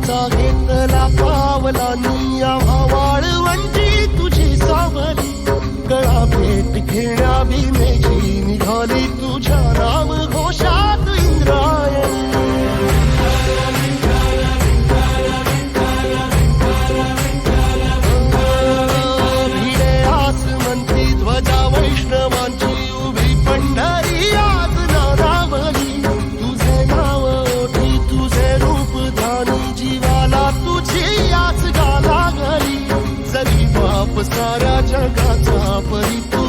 पावलाचा घेतला पावलांनी आम्हा वाळवंटी तुझी सावली गळा भेट घेण्या भीमेची निघाली तुझ्या नाम घोषात इंद्रायणी भिडे आसमंती ध्वजा वैष्णवांची उभी पंढरी आज नादावली तुझे नाव ओठी तुझे रूप धानी जीवाला तुझी आस गा लागली जरी बाप साऱ्या जगाचा परी तू